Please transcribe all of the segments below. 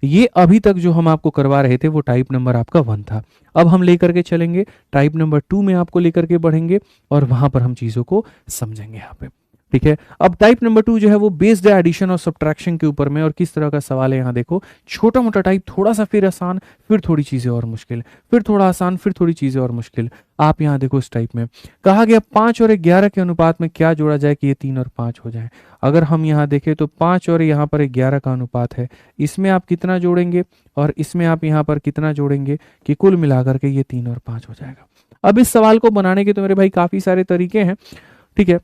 ये अभी तक जो हम आपको करवा रहे थे वो टाइप नंबर आपका 1 था। अब हम लेकर के चलेंगे टाइप नंबर 2 में, आपको लेकर के बढ़ेंगे और वहां पर हम चीज़ों को समझेंगे यहाँ पे। ठीक है, अब टाइप नंबर 2 जो है वो बेस्ड है एडिशन और सब्ट्रैक्शन के ऊपर में। और किस तरह का सवाल है यहाँ देखो, छोटा मोटा टाइप, थोड़ा सा फिर आसान, फिर थोड़ी चीज़ें और मुश्किल, फिर थोड़ा आसान, फिर थोड़ी चीज़ें और मुश्किल। आप यहाँ देखो इस टाइप में कहा गया 5 और 11 के अनुपात में क्या जोड़ा जाए कि ये 3 और 5 हो जाए। अगर हम यहाँ देखें तो 5 और यहाँ पर 11 का अनुपात है, इसमें आप कितना जोड़ेंगे और इसमें आप यहाँ पर कितना जोड़ेंगे कि कुल मिलाकर के ये 3 और 5 हो जाएगा। अब इस सवाल को बनाने के तो मेरे भाई काफ़ी सारे तरीके हैं, ठीक है,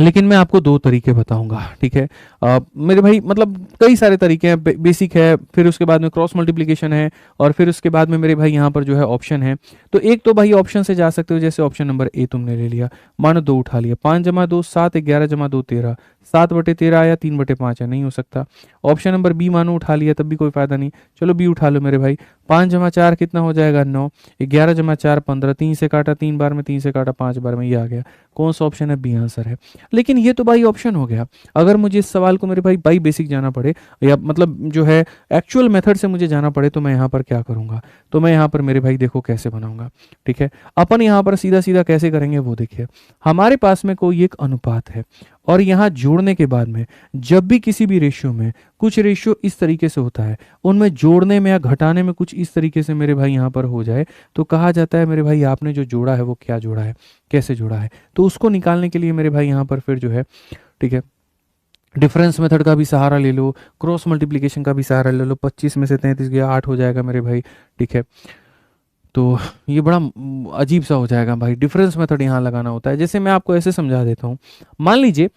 लेकिन मैं आपको 2 तरीके बताऊंगा। ठीक है, मेरे भाई मतलब कई सारे तरीके हैं, बेसिक है, फिर उसके बाद में क्रॉस मल्टीप्लिकेशन है, और फिर उसके बाद में मेरे भाई यहाँ पर जो है ऑप्शन है। तो एक तो भाई ऑप्शन से जा सकते हो, जैसे ऑप्शन नंबर ए तुमने ले लिया, मानो 2 उठा लिया, 5 जमा 2 7, 11 जमा 2 13, 7/13 आया, 3/5 है, नहीं हो सकता। ऑप्शन नंबर बी मानो उठा लिया, तब भी कोई फायदा नहीं, चलो बी उठा लो मेरे भाई। 5 जमा 4 कितना हो जाएगा 9, 11 जमा 4 15, 3 से काटा 3 बार में, 3 से काटा 5 बार में, ये आ गया। कौन सा ऑप्शन है, बी आंसर है। लेकिन ये तो भाई ऑप्शन हो गया। अगर मुझे इस सवाल को मेरे भाई बाई बेसिक जाना पड़े, या मतलब जो है एक्चुअल मेथड से मुझे जाना पड़े, तो मैं यहाँ पर क्या करूँगा, तो मैं यहाँ पर मेरे भाई देखो कैसे बनाऊंगा। ठीक है, अपन यहाँ पर सीधा सीधा कैसे करेंगे वो देखिए। हमारे पास में कोई एक अनुपात है, और यहाँ जोड़ने के बाद में जब भी किसी भी रेशियो में, कुछ रेशियो इस तरीके से होता है, उनमें जोड़ने में या घटाने में कुछ इस तरीके से मेरे भाई यहाँ पर हो जाए, तो कहा जाता है मेरे भाई आपने जो जोड़ा है वो क्या जोड़ा है, कैसे जोड़ा है। तो उसको निकालने के लिए मेरे भाई यहाँ पर फिर जो है, ठीक है, डिफरेंस मेथड का भी सहारा ले लो, क्रॉस मल्टीप्लिकेशन का भी सहारा ले लो। 25 में से 33 गया 8 हो जाएगा मेरे भाई। ठीक है, तो ये बड़ा अजीब सा हो जाएगा भाई, डिफरेंस मेथड यहाँ लगाना होता है। जैसे मैं आपको ऐसे समझा देता हूँ, मान लीजिए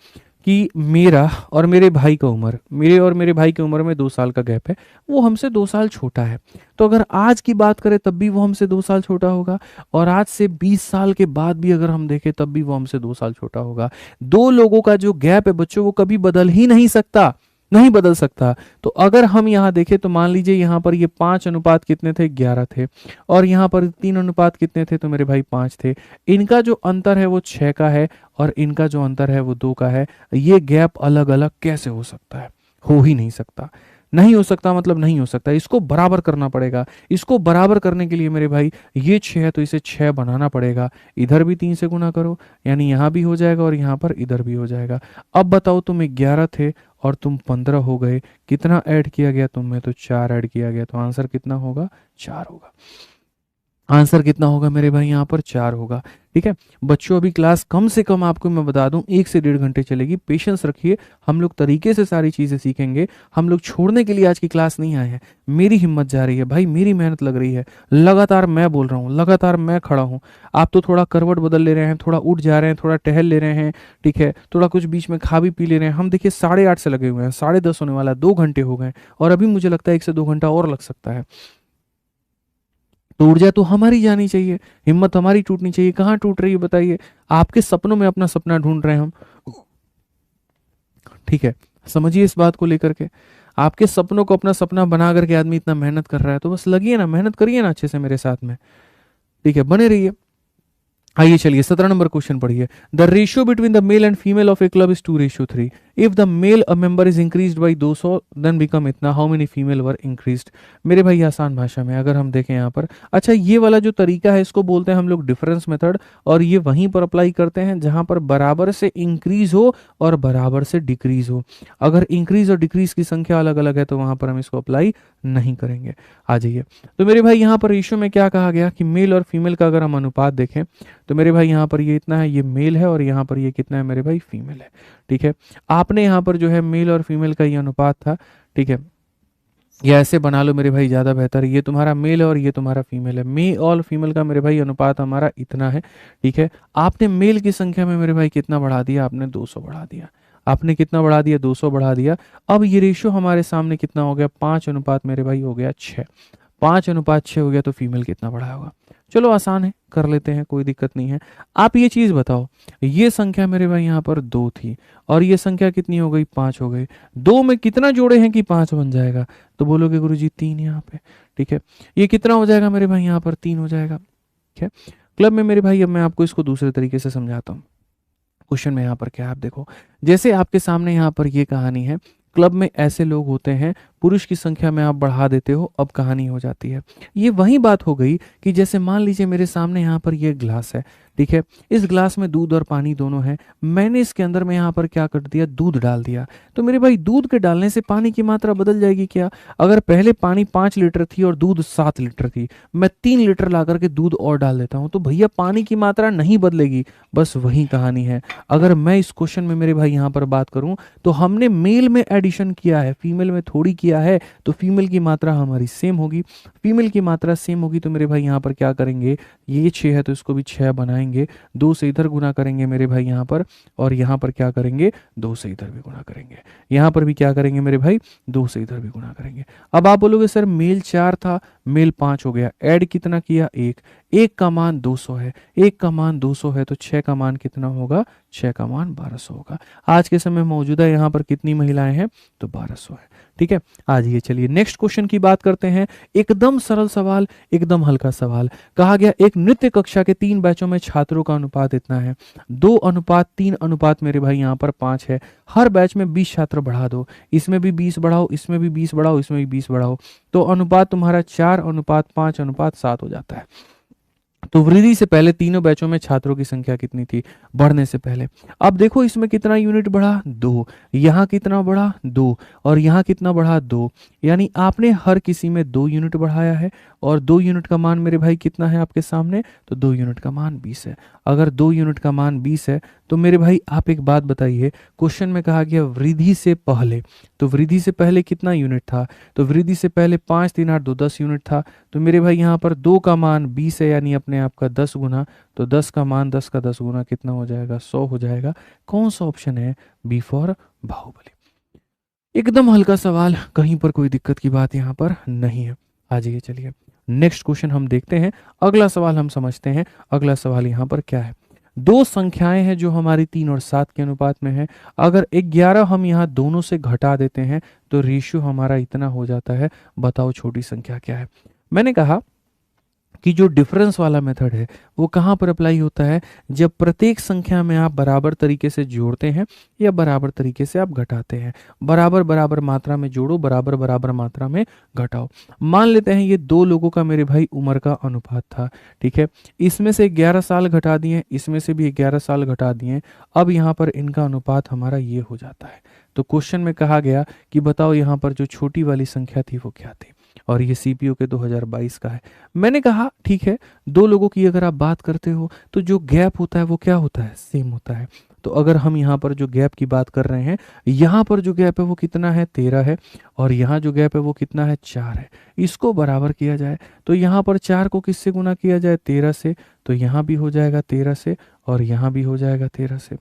कि मेरा और मेरे भाई का उम्र, मेरे और मेरे भाई की उम्र में 2 साल का गैप है, वो हमसे 2 साल छोटा है। तो अगर आज की बात करें तब भी वो हमसे 2 साल छोटा होगा, और आज से 20 साल के बाद भी अगर हम देखें तब भी वो हमसे 2 साल छोटा होगा। दो लोगों का जो गैप है बच्चों, वो कभी बदल ही नहीं सकता, नहीं बदल सकता। तो अगर हम यहाँ देखें तो मान लीजिए यहाँ पर ये 5 अनुपात कितने थे, 11 थे, और यहाँ पर 3 अनुपात कितने थे, तो मेरे भाई 5 थे। इनका जो अंतर है वो 6 का है, और इनका जो अंतर है वो 2 का है। ये गैप अलग अलग कैसे हो सकता है, हो ही नहीं सकता। नहीं हो सकता मतलब नहीं हो सकता, इसको बराबर करना पड़ेगा। इसको बराबर करने के लिए मेरे भाई ये 6 है तो इसे 6 बनाना पड़ेगा। इधर भी 3 से गुना करो, यानी यहाँ भी हो जाएगा और यहाँ पर इधर भी हो जाएगा। अब बताओ तुम 11 थे और तुम 15 हो गए, कितना ऐड किया गया तुम में, तो 4 ऐड किया गया, तो आंसर कितना होगा, 4 होगा। आंसर कितना होगा मेरे भाई, यहाँ पर 4 होगा। ठीक है बच्चों, अभी क्लास कम से कम आपको मैं बता दूं 1 से 1.5 घंटे चलेगी। पेशेंस रखिए, हम लोग तरीके से सारी चीज़ें सीखेंगे। हम लोग छोड़ने के लिए आज की क्लास नहीं आए हैं। मेरी हिम्मत जा रही है भाई, मेरी मेहनत लग रही है, लगातार मैं बोल रहा हूँ, लगातार मैं खड़ा हूँ। आप तो थोड़ा करवट बदल ले रहे हैं, थोड़ा उठ जा रहे हैं, थोड़ा टहल ले रहे हैं, ठीक है, थोड़ा कुछ बीच में खा भी पी ले रहे हैं। हम देखिए 8:30 से लगे हुए हैं, 10:30 होने वाला है, 2 घंटे हो गए, और अभी मुझे लगता है 1 से 2 घंटा और लग सकता है। तो ऊर्जा तो हमारी जानी चाहिए, हिम्मत हमारी टूटनी चाहिए। कहाँ टूट रही है बताइए, आपके सपनों में अपना सपना ढूंढ रहे हैं हम। ठीक है, समझिए इस बात को लेकर के, आपके सपनों को अपना सपना बना करके आदमी इतना मेहनत कर रहा है, तो बस लगिए ना, मेहनत करिए ना अच्छे से मेरे साथ में। ठीक है, बने रहिए। आइए चलिए 17 नंबर क्वेश्चन पढ़िए। The ratio between the male and female of a club is 2:3। If the male a member is increased by 200 then become इतना, how many female were increased. मेरे भाई आसान भाषा में अगर हम देखें यहाँ पर, अच्छा ये वाला जो तरीका है इसको बोलते हैं हम लोग डिफरेंस मेथड, और ये वहीं पर अप्लाई करते हैं जहां पर बराबर से इंक्रीज हो और बराबर से डिक्रीज हो। अगर इंक्रीज और डिक्रीज की संख्या अलग अलग है तो वहां पर हम इसको अप्लाई नहीं करेंगे। आ जाइए, तो मेरे भाई यहाँ पर रेशियो में क्या कहा गया कि मेल और फीमेल का अगर हम अनुपात देखें तो मेरे भाई यहाँ पर ये इतना है, ये मेल है, और यहाँ पर ये कितना है मेरे भाई, फीमेल है। ठीक है, आपने यहाँ पर जो है मेल और फीमेल का ये अनुपात था, ठीक है, या ऐसे बना लो मेरे भाई ज़्यादा बेहतर, ये तुम्हारा मेल है और ये तुम्हारा फीमेल है। मेल और फीमेल का मेरे भाई अनुपात हमारा इतना है। ठीक है, आपने मेल की संख्या में मेरे भाई कितना बढ़ा दिया, आपने 200 बढ़ा दिया। आपने कितना बढ़ा दिया, 200 बढ़ा दिया। अब ये रेशियो हमारे सामने कितना हो गया, 5 अनुपात मेरे भाई हो गया 6। 5 अनुपात 6 हो गया, तो फीमेल कितना बढ़ा होगा। चलो आसान है, कर लेते हैं, कोई दिक्कत नहीं है। आप ये चीज़ बताओ, ये संख्या मेरे भाई यहाँ पर 2 थी, और ये संख्या कितनी हो गई, 5 हो गई। 2 में कितना जोड़े हैं कि 5 बन जाएगा, तो बोलोगे गुरुजी 3 यहाँ पे। ठीक है, ये कितना हो जाएगा मेरे भाई, यहाँ पर 3 हो जाएगा। ठीक है, क्लब में मेरे भाई अब मैं आपको इसको दूसरे तरीके से समझाता हूँ। क्वेश्चन में यहाँ पर क्या है, आप देखो, जैसे आपके सामने यहाँ पर ये कहानी है, क्लब में ऐसे लोग होते हैं पुरुष की संख्या में आप बढ़ा देते हो, अब कहानी हो जाती है। ये वही बात हो गई कि जैसे मान लीजिए मेरे सामने यहाँ पर ये ग्लास है, ठीक है, इस ग्लास में दूध और पानी दोनों है, मैंने इसके अंदर में यहाँ पर क्या कर दिया, दूध डाल दिया। तो मेरे भाई दूध के डालने से पानी की मात्रा बदल जाएगी क्या? अगर पहले पानी 5 लीटर थी और दूध 7 लीटर थी, मैं 3 लीटर ला करके दूध और डाल देता हूँ, तो भैया पानी की मात्रा नहीं बदलेगी। बस वही कहानी है। अगर मैं इस क्वेश्चन में मेरे भाई यहाँ पर बात करूँ तो हमने मेल में एडिशन किया है, फीमेल में थोड़ी किया है, तो फीमेल की मात्रा हमारी सेम होगी। फीमेल की मात्रा सेम होगी तो मेरे भाई यहाँ पर क्या करेंगे, ये 6 है तो इसको भी 6 बनाएंगे, 2 से इधर गुना करेंगे मेरे भाई यहाँ पर, और यहाँ पर क्या करेंगे, 2 से इधर भी गुना करेंगे, यहाँ पर भी क्या करेंगे मेरे भाई, 2 से इधर भी गुना करेंगे। अब आप बोलोगे सर मेल 4 था, मेल 5 हो गया, ऐड कितना किया, 1, 1 का मान 200 है, 1 का मान 200 है तो 6 का मान कितना होगा, 6 का मान 1200 होगा। आज के समय मौजूदा यहाँ पर कितनी महिलाएं हैं, तो 1200 है। ठीक है, आज ये चलिए नेक्स्ट क्वेश्चन की बात करते हैं। एकदम सरल सवाल, एकदम हल्का सवाल। कहा गया एक नृत्य कक्षा के 3 बैचों में छात्रों का अनुपात इतना है, 2:3 अनुपात मेरे भाई यहाँ पर 5 है। हर बैच में 20 छात्र बढ़ा दो, इसमें भी 20 बढ़ाओ, इसमें भी 20 बढ़ाओ, इसमें भी 20 बढ़ाओ, तो अनुपात तुम्हारा 4:5:5:7 हो जाता है। तो वृद्धि से पहले तीनों बैचों में छात्रों की संख्या कितनी थी, बढ़ने से पहले। अब देखो इसमें कितना यूनिट बढ़ा, 2, यहाँ कितना बढ़ा, 2, और यहाँ कितना बढ़ा, 2, यानी आपने हर किसी में 2 यूनिट बढ़ाया है। और 2 यूनिट का मान मेरे भाई कितना है आपके सामने, तो 2 यूनिट का मान 20 है। अगर 2 यूनिट का मान 20 है तो मेरे भाई आप एक बात बताइए, क्वेश्चन में कहा गया वृद्धि से पहले, तो वृद्धि से पहले कितना यूनिट था, तो वृद्धि से पहले 5 3 8 2 10 यूनिट था। तो मेरे भाई यहाँ पर 2 का मान 20 है, यानी अपने आप का 10 गुना, तो 10 का मान 10 का 10 गुना कितना हो जाएगा, 100 हो जाएगा। कौन सा ऑप्शन है, बी फॉर बाहुबली। एकदम हल्का सवाल, कहीं पर कोई दिक्कत की बात यहाँ पर नहीं है। आ जाइए चलिए नेक्स्ट क्वेश्चन हम देखते हैं, अगला सवाल हम समझते हैं। अगला सवाल यहाँ पर क्या है, दो संख्याएं हैं जो हमारी 3 और 7 के अनुपात में है। अगर 11 हम यहाँ दोनों से घटा देते हैं तो रेशियो हमारा इतना हो जाता है। बताओ छोटी संख्या क्या है। मैंने कहा कि जो डिफरेंस वाला मेथड है वो कहाँ पर अप्लाई होता है, जब प्रत्येक संख्या में आप बराबर तरीके से जोड़ते हैं या बराबर तरीके से आप घटाते हैं। बराबर बराबर मात्रा में जोड़ो, बराबर बराबर मात्रा में घटाओ। मान लेते हैं ये 2 लोगों का मेरे भाई उम्र का अनुपात था, ठीक है, इसमें से 11 साल घटा दिए, इसमें से भी 11 साल घटा दिए, अब यहाँ पर इनका अनुपात हमारा ये हो जाता है। तो क्वेश्चन में कहा गया कि बताओ यहाँ पर जो छोटी वाली संख्या थी वो क्या थी, और ये सीपीयू के 2022 का है। मैंने कहा ठीक है, 2 लोगों की अगर आप बात करते हो तो जो गैप होता है वो क्या होता है, सेम होता है। तो अगर हम यहाँ पर जो गैप की बात कर रहे हैं, यहाँ पर जो गैप है वो कितना है, 13 है, और यहाँ जो गैप है वो कितना है, 4 है। इसको बराबर किया जाए तो यहाँ पर 4 को किससे गुना किया जाए, 13 से, तो यहाँ भी हो जाएगा 13 से, और यहाँ भी हो जाएगा 13 से।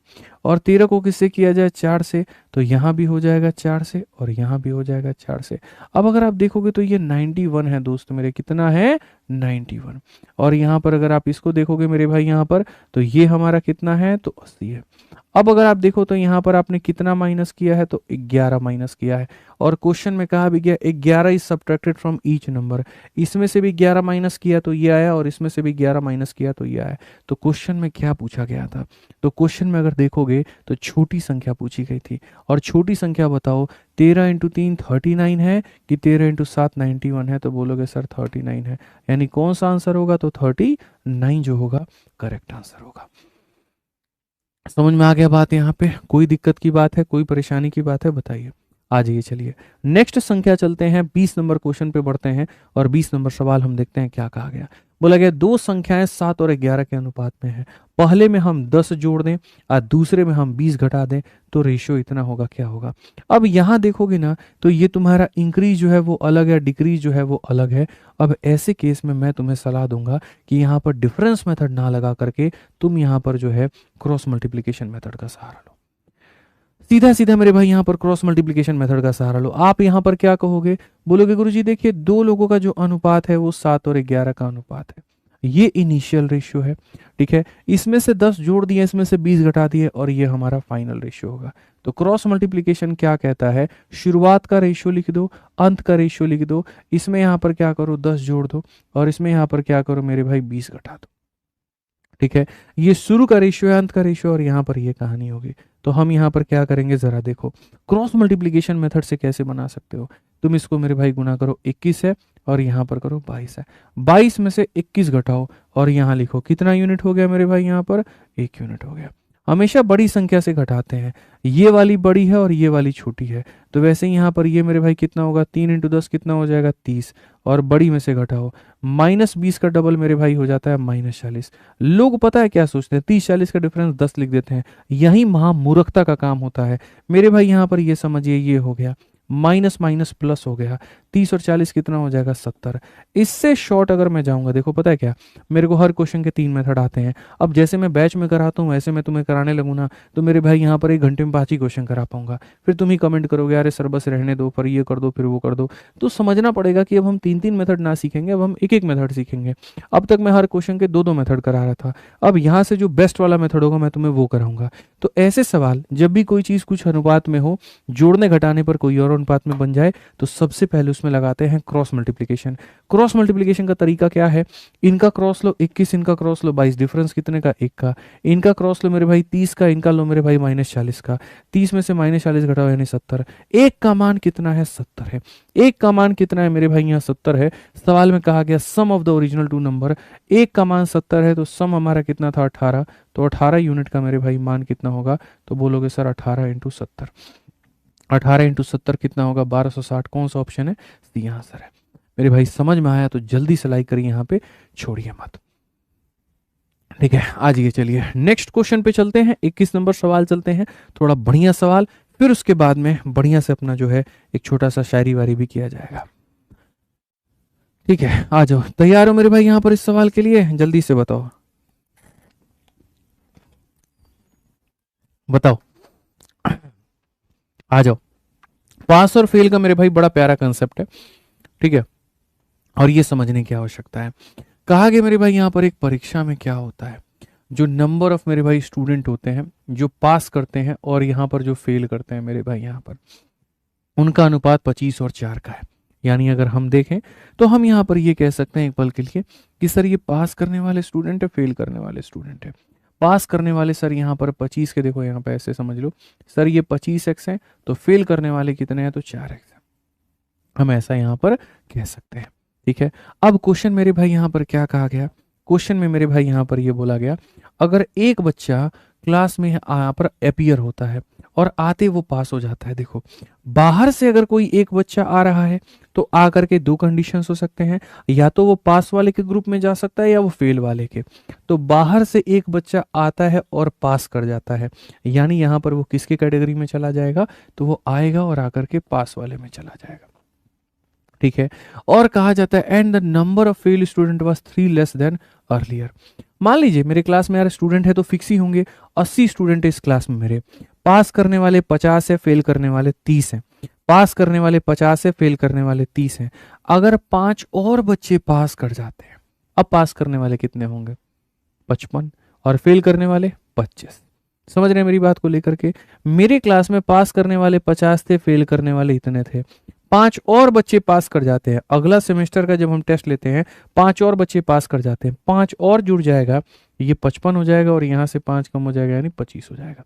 और 13 को किससे किया जाए, 4 से, तो यहाँ भी हो जाएगा 4 से, और यहाँ भी हो जाएगा 4 से। अब अगर आप देखोगे तो ये 91 है दोस्त मेरे, कितना है, 91। और यहाँ पर अगर आप इसको देखोगे मेरे भाई यहाँ पर, तो ये हमारा कितना है, तो 80 है। अब अगर आप देखो तो यहाँ पर आपने कितना माइनस किया है, तो 11 माइनस किया है। और क्वेश्चन में कहा भी गया 11 is subtracted from each number, इसमें से भी 11 माइनस किया तो ये आया, और इसमें से भी 11 माइनस किया तो ये आया। तो क्वेश्चन में क्या पूछा गया था, तो क्वेश्चन में अगर देखोगे तो छोटी संख्या पूछी गई थी। और छोटी संख्या बताओ, 13 इंटू 3 39 है कि 13 इंटू 7 91 है, तो बोलोगे सर 39 है, यानी कौन सा आंसर होगा, तो 39 जो होगा करेक्ट आंसर होगा। समझ में आ गया बात, यहाँ पे कोई दिक्कत की बात है, कोई परेशानी की बात है, बताइए। आ जाइए चलिए नेक्स्ट संख्या चलते हैं, 20 नंबर क्वेश्चन पे बढ़ते हैं, और 20 नंबर सवाल हम देखते हैं क्या कहा गया। बोला गया दो संख्याएं 7 और 11 के अनुपात में है, पहले में हम 10 जोड़ दें और दूसरे में हम 20 घटा दें तो रेशियो इतना होगा, क्या होगा। अब यहाँ देखोगे ना तो ये तुम्हारा इंक्रीज जो है वो अलग है, डिक्रीज जो है वो अलग है। अब ऐसे केस में मैं तुम्हें सलाह दूंगा कि यहाँ पर डिफरेंस मेथड ना लगा करके तुम यहाँ पर जो है क्रॉस मल्टीप्लिकेशन मेथड का सहारा लो। सीधा सीधा मेरे भाई यहाँ पर क्रॉस मल्टीप्लिकेशन मेथड का सहारा लो। आप यहाँ पर क्या कहोगे, बोलोगे गुरुजी देखिए 2 लोगों का जो अनुपात है वो 7 और 11 का अनुपात है, ये इनिशियल रेशियो है, ठीक है, इसमें से 10 जोड़ दिए, इसमें से 20 घटा दिए, और ये हमारा फाइनल रेशियो होगा। तो क्रॉस मल्टीप्लिकेशन क्या कहता है, शुरुआत का रेशियो लिख दो, अंत का रेशियो लिख दो, इसमें यहाँ पर क्या करो 10 जोड़ दो, और इसमें यहाँ पर क्या करो मेरे भाई 20 घटा दो। ठीक है, ये शुरू का रेशियो है, अंत का रेशियो, और यहाँ पर ये कहानी होगी। तो हम यहाँ पर क्या करेंगे जरा देखो, क्रॉस मल्टीप्लीकेशन मेथड से कैसे बना सकते हो। तुम इसको मेरे भाई गुना करो, 21 है और यहाँ पर करो 22 है, 22 में से 21 घटाओ और यहाँ लिखो कितना यूनिट हो गया मेरे भाई, यहाँ पर 1 यूनिट हो गया। हमेशा बड़ी संख्या से घटाते हैं, ये वाली बड़ी है और ये वाली छोटी है, तो वैसे ही यहाँ पर ये मेरे भाई कितना होगा, 3 इंटू 10 कितना हो जाएगा 30, और बड़ी में से घटाओ, -20 का डबल मेरे भाई हो जाता है -40। लोग पता है क्या सोचते हैं, 30-40 का डिफरेंस 10 लिख देते हैं, यही महामूर्खता का काम होता है मेरे भाई। यहाँ पर ये समझिए ये हो गया, माइनस माइनस प्लस हो गया, 30 और 40 कितना हो जाएगा 70। इससे शॉर्ट अगर मैं जाऊंगा, देखो पता है क्या, मेरे को हर क्वेश्चन के 3 मेथड आते हैं। अब जैसे मैं बैच में कराता हूँ वैसे मैं तुम्हें कराने लगूँ ना, तो मेरे भाई यहाँ पर 1 घंटे में 5 ही क्वेश्चन करा पाऊंगा, फिर तुम ही कमेंट करोगे अरे सर बस रहने दो, पर ये कर दो फिर वो कर दो। तो समझना पड़ेगा कि अब हम 3-3 मेथड ना सीखेंगे, अब हम 1-1 मेथड सीखेंगे। अब तक मैं हर क्वेश्चन के 2-2 मेथड करा रहा था, अब यहाँ से जो बेस्ट वाला मेथड होगा मैं तुम्हें वो कराऊंगा। तो ऐसे सवाल जब भी कोई चीज़ कुछ अनुपात में हो, जोड़ने घटाने पर कोई और अनुपात में बन जाए, तो सबसे पहले उसमें लगाते हैं क्रॉस मल्टीप्लिकेशन। क्रॉस मल्टीप्लिकेशन का तरीका क्या है, इनका क्रॉस लो 21, इनका क्रॉस लो 22, डिफरेंस कितने का 1 का, इनका क्रॉस लो मेरे भाई 30 का, इनका लो मेरे भाई -40 का, 30 में से -40 घटाओ यानी 70। एक का मान कितना है 70 है, एक का मान कितना है मेरे भाई यहाँ 70 है। सवाल में कहा गया सम ऑफ द ओरिजिनल 2 नंबर, एक का मान 70 है तो सम हमारा कितना था 18, तो 18 यूनिट का मेरे भाई मान कितना होगा, तो बोलोगे सर 18 इंटू 70, 18 इंटू 70 कितना होगा 1260। कौन सा ऑप्शन है, सी आंसर है मेरे भाई। समझ में आया तो जल्दी से लाइक करिए, यहाँ पे छोड़िए मत, ठीक है। आज ये चलिए नेक्स्ट क्वेश्चन पे चलते हैं, 21 नंबर सवाल चलते हैं, थोड़ा बढ़िया सवाल, फिर उसके बाद में बढ़िया से अपना जो है एक छोटा सा शायरी वारी भी किया जाएगा, ठीक है। आ जाओ, तैयार हो मेरे भाई यहाँ पर इस सवाल के लिए, जल्दी से बताओ बताओ, आ जाओ। पास और फेल का मेरे भाई बड़ा प्यारा कंसेप्ट है, ठीक है, और ये समझने की आवश्यकता है। कहा गया मेरे भाई यहाँ पर एक परीक्षा में क्या होता है, जो नंबर ऑफ मेरे भाई स्टूडेंट होते हैं जो पास करते हैं और यहाँ पर जो फेल करते हैं मेरे भाई, यहाँ पर उनका अनुपात 25 और 4 का है। यानी अगर हम देखें तो हम यहाँ पर ये कह सकते हैं एक पल के लिए कि सर ये पास करने वाले स्टूडेंट है, फेल करने वाले स्टूडेंट है। पास करने वाले सर यहाँ पर 25 के, देखो यहाँ पे ऐसे समझ लो सर ये 25x है, तो फेल करने वाले कितने हैं, तो 4x है, हम ऐसा यहाँ पर कह सकते हैं, ठीक है। अब क्वेश्चन मेरे भाई यहाँ पर क्या कहा गया, क्वेश्चन में मेरे भाई यहाँ पर ये बोला गया, अगर एक बच्चा क्लास में यहाँ पर अपीयर होता है और आते वो पास हो जाता है। देखो बाहर से अगर कोई एक बच्चा आ रहा है तो आकर के 2 कंडीशंस हो सकते हैं, या तो वो पास वाले के ग्रुप में जा सकता है या वो फेल वाले के। तो बाहर से एक बच्चा आता है और पास कर जाता है, यानी यहाँ पर वो किसके कैटेगरी में चला जाएगा, तो वो आएगा और आकर के पास वाले में चला जाएगा, ठीक है। और कहा जाता है and the number of fail student was 3 less than earlier. मान लीजिए मेरे क्लास में यार स्टूडेंट है तो फिक्स ही होंगे, 80 स्टूडेंट है इस क्लास में मेरे, पास करने वाले 50 है, फेल करने वाले 30 हैं, पास करने वाले 50 है, फेल करने वाले 30 हैं। अगर 5 और बच्चे पास कर जाते हैं, अब पास करने वाले कितने होंगे 55 और फेल करने वाले 25। समझ रहे हैं मेरी बात को लेकर के, मेरे क्लास में पास करने वाले 50 थे, फेल करने वाले इतने थे, 5 और बच्चे पास कर जाते हैं। अगला सेमेस्टर का जब हम टेस्ट लेते हैं 5 और बच्चे पास कर जाते हैं, 5 और जुड़ जाएगा, ये 55 हो जाएगा और यहां से 5 कम हो जाएगा यानी 25 हो जाएगा।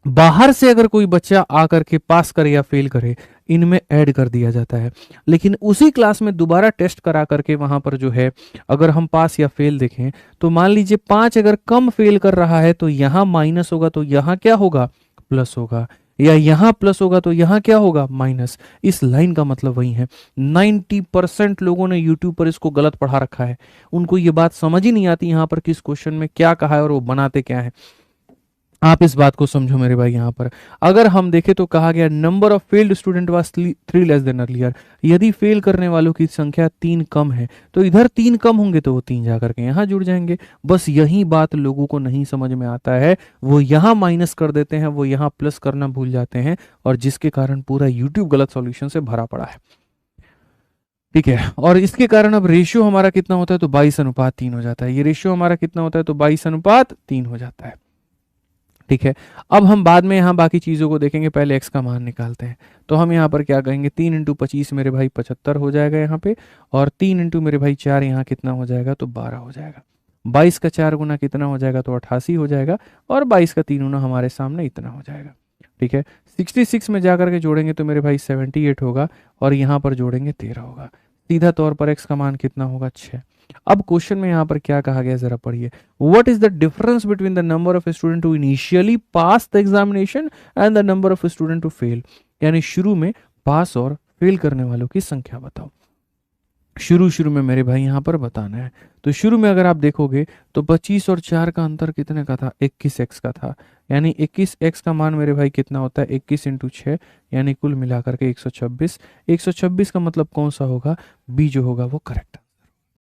बाहर से अगर कोई बच्चा आकर के पास करे या फेल करे, इनमें ऐड कर दिया जाता है। लेकिन उसी क्लास में दोबारा टेस्ट करा करके वहां पर जो है अगर हम पास या फेल देखें, तो मान लीजिए 5 अगर कम फेल कर रहा है तो यहां माइनस होगा, तो यहां क्या होगा प्लस होगा, या यहां प्लस होगा तो यहां क्या होगा माइनस। इस लाइन का मतलब वही है। 90% लोगों ने यूट्यूब पर इसको गलत पढ़ा रखा है, उनको ये बात समझ ही नहीं आती यहां पर किस क्वेश्चन में क्या कहा है और वो बनाते क्या है। आप इस बात को समझो मेरे भाई, यहां पर अगर हम देखें तो कहा गया number of failed student was 3 less than earlier. यदि फेल करने वालों की संख्या 3 कम है तो इधर 3 कम होंगे तो वो 3 जाकर के यहां जुड़ जाएंगे। बस यही बात लोगों को नहीं समझ में आता है, वो यहां माइनस कर देते हैं, वो यहां प्लस करना भूल जाते हैं, और जिसके कारण पूरा यूट्यूब गलत सॉल्यूशन से भरा पड़ा है, ठीक है। और इसके कारण अब रेशियो हमारा कितना होता है, तो 22:3 हो जाता है। ये रेशियो हमारा कितना होता है, तो 22:3 हो जाता है, ठीक है। अब हम बाद में यहाँ बाकी चीज़ों को देखेंगे, पहले x का मान निकालते हैं। तो हम यहाँ पर क्या कहेंगे, 3 इंटू 25 मेरे भाई 75 हो जाएगा यहाँ पे, और 3 इंटू मेरे भाई 4 यहाँ कितना हो जाएगा, तो 12 हो जाएगा। 22 का 4 गुना कितना हो जाएगा, तो 88 हो जाएगा, और 22 का 3 गुना हमारे सामने इतना हो जाएगा। ठीक है, 66 में जाकर के जोड़ेंगे तो मेरे भाई 78 होगा, और यहाँ पर जोड़ेंगे 13 होगा। सीधा तौर पर x का मान कितना होगा, 6। अब क्वेश्चन में यहाँ पर क्या कहा गया जरा पढ़िए, what is the difference between the number of student to initially pass the examination and the number of student to fail, यानी शुरू में पास और फेल करने वालों की संख्या बताओ। शुरू में मेरे भाई यहाँ पर बताना है। तो शुरू में अगर आप देखोगे तो 25 और 4 का अंतर कितने का था, 21x का था, यानी 21x का मान मेरे भाई कितना होता है, 21 इंटू 6, यानी कुल मिलाकर के 126। 126 का मतलब कौन सा होगा, बी जो होगा वो करेक्ट।